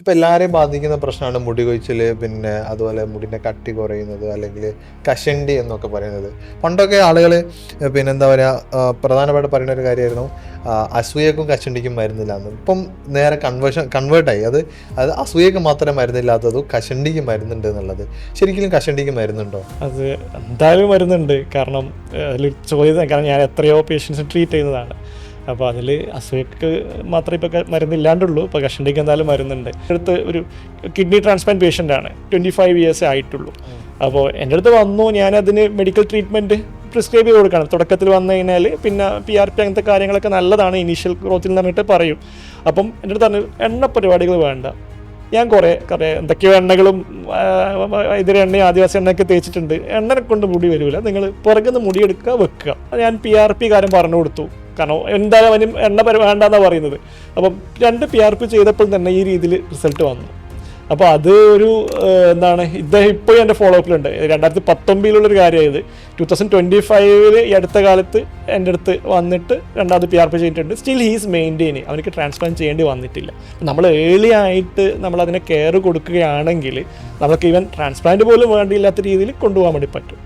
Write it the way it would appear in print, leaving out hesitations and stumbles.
ഇപ്പം എല്ലാവരെയും ബാധിക്കുന്ന പ്രശ്നമാണ് മുടി കൊഴിച്ചിൽ, പിന്നെ അതുപോലെ മുടിൻ്റെ കട്ടി കുറയുന്നത്, അല്ലെങ്കിൽ കഷണ്ടി എന്നൊക്കെ പറയുന്നത്. പണ്ടൊക്കെ ആളുകൾ പിന്നെ എന്താ പറയുക, പ്രധാനമായിട്ട് പറയുന്ന ഒരു കാര്യമായിരുന്നു അസൂയക്കും കഷണ്ടിക്കും മരുന്നില്ലാന്ന്. ഇപ്പം നേരെ കൺവേർട്ടായി. അത് അസൂയക്ക് മാത്രമേ മരുന്നില്ലാത്തതും കഷണ്ടിക്ക് മരുന്നുണ്ട് എന്നുള്ളത്. ശരിക്കും കഷണ്ടിക്ക് മരുന്നുണ്ടോ? അത് എന്തായാലും മരുന്നുണ്ട്. കാരണം അതിൽ ചോദ്യം, കാരണം ഞാൻ എത്രയോ പേഷ്യൻസ് ട്രീറ്റ് ചെയ്യുന്നതാണ്. അപ്പോൾ അതിൽ അസൂയക്ക് മാത്രമേ ഇപ്പോൾ മരുന്നില്ലാണ്ടുള്ളൂ. ഇപ്പോൾ കഷണ്ടിക്ക് എന്തായാലും മരുന്നുണ്ട്. അടുത്ത് ഒരു കിഡ്നി ട്രാൻസ്പ്ലാന്റ് പേഷ്യൻ്റാണ്, 25 years ആയിട്ടുള്ളൂ. അപ്പോൾ എൻ്റെ അടുത്ത് വന്നു, ഞാനതിന് മെഡിക്കൽ ട്രീറ്റ്മെൻറ്റ് പ്രിസ്ക്രൈബ് ചെയ്ത് കൊടുക്കണം. തുടക്കത്തിൽ വന്നു കഴിഞ്ഞാൽ പിന്നെ PRP അങ്ങനത്തെ കാര്യങ്ങളൊക്കെ നല്ലതാണ് ഇനീഷ്യൽ ഗ്രോത്തിൽ എന്ന് പറഞ്ഞിട്ട് പറയും. അപ്പം എൻ്റെ അടുത്ത് പറഞ്ഞു എണ്ണ പരിപാടികൾ വേണ്ട. ഞാൻ കുറേ എന്തൊക്കെയോ എണ്ണകളും ഇതിരെ എണ്ണയും ആദിവാസി എണ്ണയൊക്കെ തേച്ചിട്ടുണ്ട്, എണ്ണനെ കൊണ്ട് മുടി വരില്ല, നിങ്ങൾ പുറകുന്ന് മുടിയെടുക്കുക വെക്കുക. ഞാൻ PRP കാര്യം പറഞ്ഞു കൊടുത്തു. കാരണം എന്തായാലും അവനും എണ്ണ വേണ്ടെന്നാണ് പറയുന്നത്. അപ്പം 2 PRP ചെയ്തപ്പോൾ തന്നെ ഈ രീതിയിൽ റിസൾട്ട് വന്നു. അപ്പോൾ അത് ഒരു എന്താണ്, ഇദ്ദേഹം ഇപ്പോഴും എൻ്റെ ഫോളോ അപ്പിലുണ്ട്. 2019 കാര്യമായത്. 2025 ഈ അടുത്ത കാലത്ത് എൻ്റെ അടുത്ത് വന്നിട്ട് 2ാമത് PRP ചെയ്തിട്ടുണ്ട്. Still he's maintain. അവർക്ക് ട്രാൻസ്പ്ലാന്റ് ചെയ്യേണ്ടി വന്നിട്ടില്ല. നമ്മൾ ഏർലി ആയിട്ട് നമ്മളതിനെ കെയർ കൊടുക്കുകയാണെങ്കിൽ നമുക്ക് ഈവൻ ട്രാൻസ്പ്ലാന്റ് പോലും വേണ്ടിയില്ലാത്ത രീതിയിൽ കൊണ്ടുപോകാൻ വേണ്ടി പറ്റും.